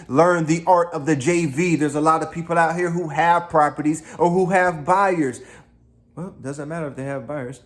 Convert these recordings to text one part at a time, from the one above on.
Learn the art of the JV. There's a lot of people out here who have properties or who have buyers. Well, doesn't matter if they have buyers.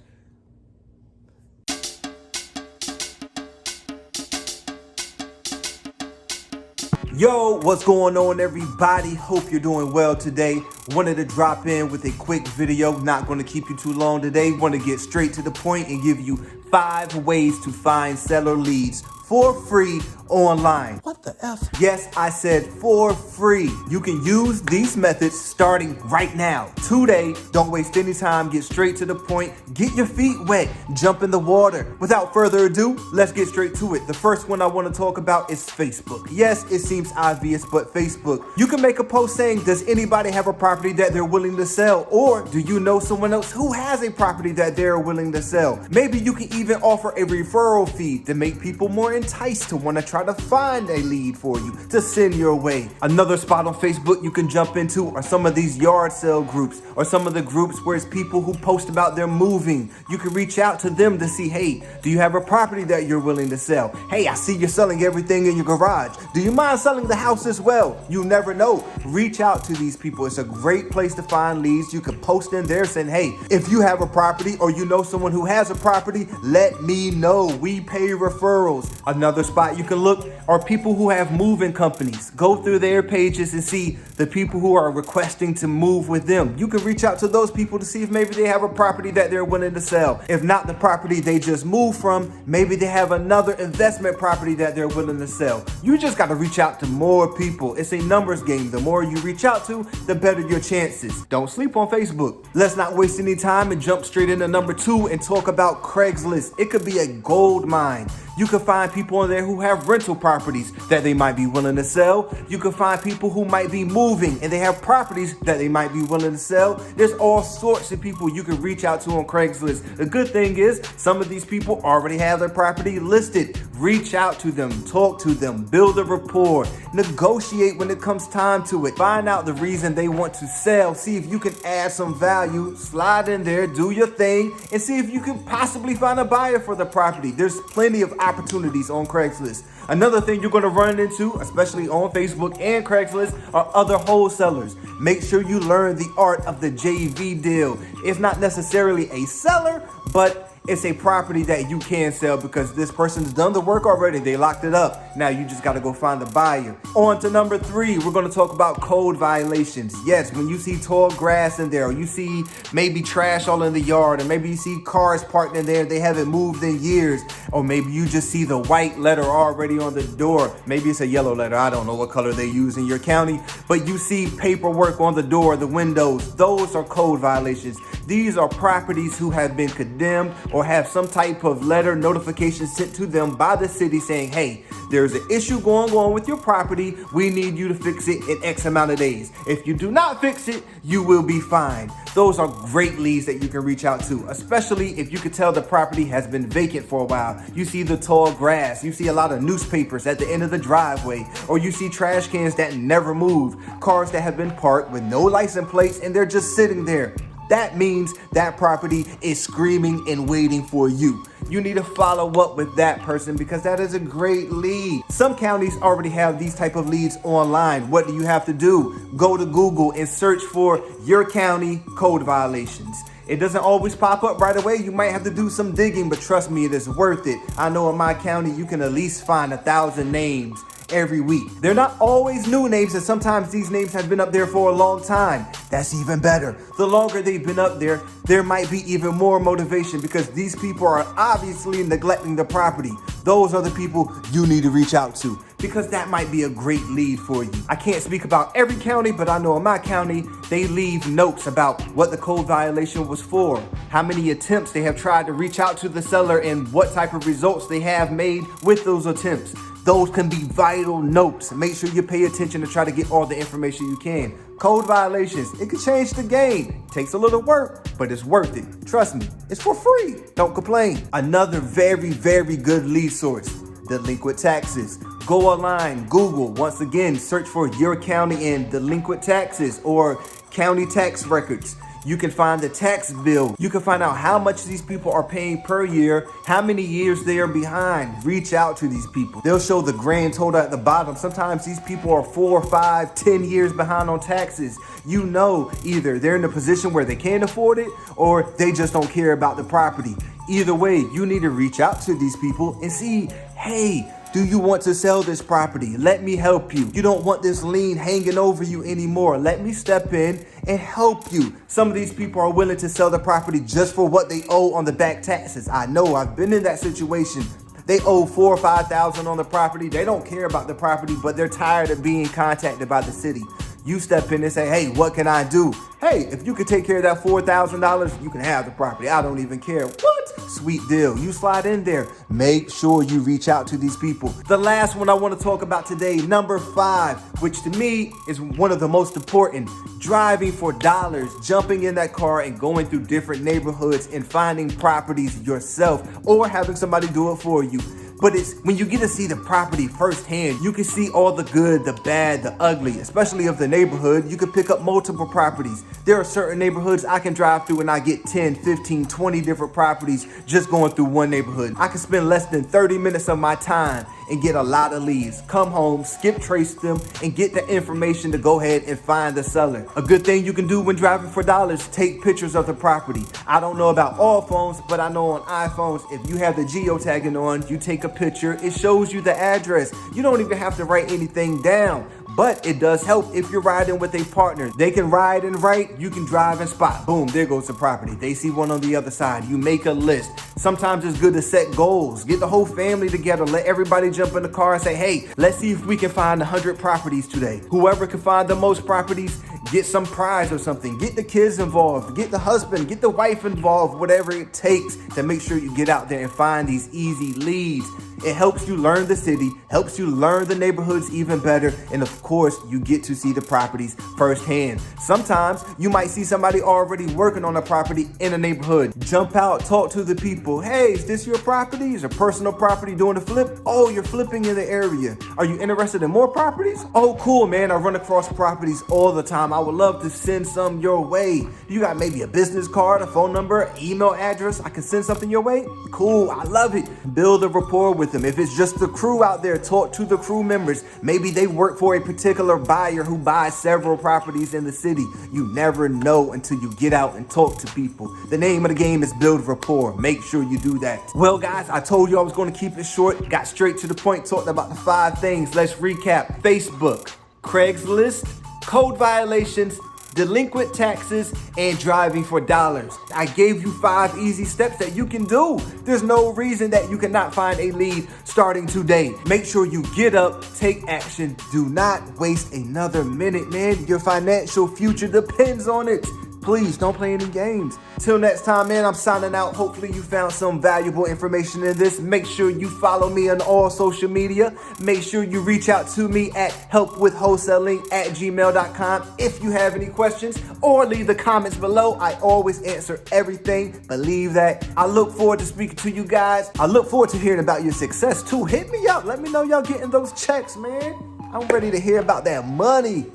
Yo, what's going on, everybody? Hope you're doing well today. Wanted to drop in with a quick video. Not going to keep you too long today. Want to get straight to the point and give you 5 ways to find seller leads for free online. What the F? Yes, I said for free. You can use these methods starting right now. Today, don't waste any time. Get straight to the point. Get your feet wet. Jump in the water. Without further ado, let's get straight to it. The first one I want to talk about is Facebook. Yes, it seems obvious, but Facebook. You can make a post saying, does anybody have a property that they're willing to sell? Or do you know someone else who has a property that they're willing to sell? Maybe you can even offer a referral fee to make people more enticed to want to try to find a lead for you to send your way. Another spot on Facebook you can jump into are some of these yard sale groups or some of the groups where it's people who post about their moving. You can reach out to them to see, hey, do you have a property that you're willing to sell? Hey, I see you're selling everything in your garage. Do you mind selling the house as well? You never know. Reach out to these people. It's a great place to find leads. You can post in there saying, hey, if you have a property or you know someone who has a property, let me know. We pay referrals. Another spot you can look are people who have moving companies. Go through their pages and see the people who are requesting to move with them. You can reach out to those people to see if maybe they have a property that they're willing to sell. If not the property they just moved from, maybe they have another investment property that they're willing to sell. You just got to reach out to more people. It's a numbers game. The more you reach out to, the better your chances. Don't sleep on Facebook. Let's not waste any time and jump straight into number 2 and talk about Craigslist. It could be a gold mine. You can find people on there who have rental properties that they might be willing to sell. You can find people who might be moving and they have properties that they might be willing to sell. There's all sorts of people you can reach out to on Craigslist. The good thing is some of these people already have their property listed. Reach out to them, talk to them, build a rapport, negotiate when it comes time to it. Find out the reason they want to sell. See if you can add some value. Slide in there, do your thing, and see if you can possibly find a buyer for the property. There's plenty of opportunities on Craigslist. Another thing you're going to run into, especially on Facebook and Craigslist, are other wholesalers. Make sure you learn the art of the JV deal. It's not necessarily a seller, but it's a property that you can sell because this person's done the work already. They locked it up. Now you just got to go find the buyer. On to number 3, we're going to talk about code violations. Yes, when you see tall grass in there, or you see maybe trash all in the yard, or maybe you see cars parked in there, they haven't moved in years, or maybe you just see the white letter already on the door. Maybe it's a yellow letter. I don't know what color they use in your county, but you see paperwork on the door, the windows. Those are code violations. These are properties who have been condemned or have some type of letter notification sent to them by the city saying, hey, there's an issue going on with your property. We need you to fix it in X amount of days. If you do not fix it, you will be fined. Those are great leads that you can reach out to, especially if you could tell the property has been vacant for a while. You see the tall grass, you see a lot of newspapers at the end of the driveway, or you see trash cans that never move, cars that have been parked with no license plates and they're just sitting there. That means that property is screaming and waiting for you. You need to follow up with that person because that is a great lead. Some counties already have these type of leads online. What do you have to do? Go to Google and search for your county code violations. It doesn't always pop up right away. You might have to do some digging, but trust me, it is worth it. I know in my county, you can at least find 1,000 names every week. They're not always new names, and sometimes these names have been up there for a long time. That's even better. The longer they've been up there, there might be even more motivation because these people are obviously neglecting the property. Those are the people you need to reach out to because that might be a great lead for you. I can't speak about every county, but I know in my county, they leave notes about what the code violation was for, how many attempts they have tried to reach out to the seller, and what type of results they have made with those attempts. Those can be vital notes. Make sure you pay attention to try to get all the information you can. Code violations, it could change the game. Takes a little work, but it's worth it. Trust me, it's for free. Don't complain. Another very, very good lead source, delinquent taxes. Go online, Google, once again, search for your county and delinquent taxes or county tax records. You can find the tax bill. You can find out how much these people are paying per year, how many years they are behind. Reach out to these people. They'll show the grand total at the bottom. Sometimes these people are 4, 5, 10 years behind on taxes. You know, either they're in a position where they can't afford it or they just don't care about the property. Either way, you need to reach out to these people and see, hey, do you want to sell this property? Let me help you. You don't want this lien hanging over you anymore. Let me step in and help you. Some of these people are willing to sell the property just for what they owe on the back taxes. I know, I've been in that situation. They owe $4,000 or $5,000 on the property. They don't care about the property, but they're tired of being contacted by the city. You step in and say, hey, what can I do? Hey, if you could take care of that $4,000, you can have the property. I don't even care. What? Sweet deal. You slide in there. Make sure you reach out to these people. The last one I want to talk about today, number 5, which to me is one of the most important. Driving for dollars, jumping in that car and going through different neighborhoods and finding properties yourself or having somebody do it for you. But it's when you get to see the property firsthand, you can see all the good, the bad, the ugly, especially of the neighborhood. You can pick up multiple properties. There are certain neighborhoods I can drive through and I get 10, 15, 20 different properties just going through one neighborhood. I can spend less than 30 minutes of my time and get a lot of leads. Come home, skip trace them, and get the information to go ahead and find the seller. A good thing you can do when driving for dollars, take pictures of the property. I don't know about all phones, but I know on iPhones, if you have the geotagging on, you take a picture, it shows you the address. You don't even have to write anything down. But it does help if you're riding with a partner. They can ride and write, you can drive and spot. Boom, there goes the property. They see one on the other side. You make a list. Sometimes it's good to set goals. Get the whole family together. Let everybody jump in the car and say, hey, let's see if we can find 100 properties today. Whoever can find the most properties, get some prize or something. Get the kids involved. Get the husband, get the wife involved. Whatever it takes to make sure you get out there and find these easy leads. It helps you learn the city, helps you learn the neighborhoods even better, and of course, you get to see the properties firsthand. Sometimes you might see somebody already working on a property in a neighborhood. Jump out, talk to the people. Hey, is this your property? Is your personal property doing a flip? Oh, you're flipping in the area. Are you interested in more properties? Oh, cool, man. I run across properties all the time. I would love to send some your way. You got maybe a business card, a phone number, email address. I can send something your way? Cool, I love it. Build a rapport with them. If it's just the crew out there, talk to the crew members. Maybe they work for a particular buyer who buys several properties in the city. You never know until you get out and talk to people. The name of the game is build rapport. Make sure you do that. Well, guys, I told you I was going to keep it short. Got straight to the point, talked about the 5 things. Let's recap. Facebook, Craigslist, code violations, delinquent taxes, and driving for dollars. I gave you 5 easy steps that you can do. There's no reason that you cannot find a lead starting today. Make sure you get up, take action. Do not waste another minute, man. Your financial future depends on it. Please don't play any games. Till next time, man, I'm signing out. Hopefully you found some valuable information in this. Make sure you follow me on all social media. Make sure you reach out to me at helpwithwholesaling@gmail.com if you have any questions, or leave the comments below. I always answer everything. Believe that. I look forward to speaking to you guys. I look forward to hearing about your success too. Hit me up. Let me know y'all getting those checks, man. I'm ready to hear about that money.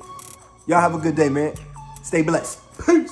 Y'all have a good day, man. Stay blessed. Peace.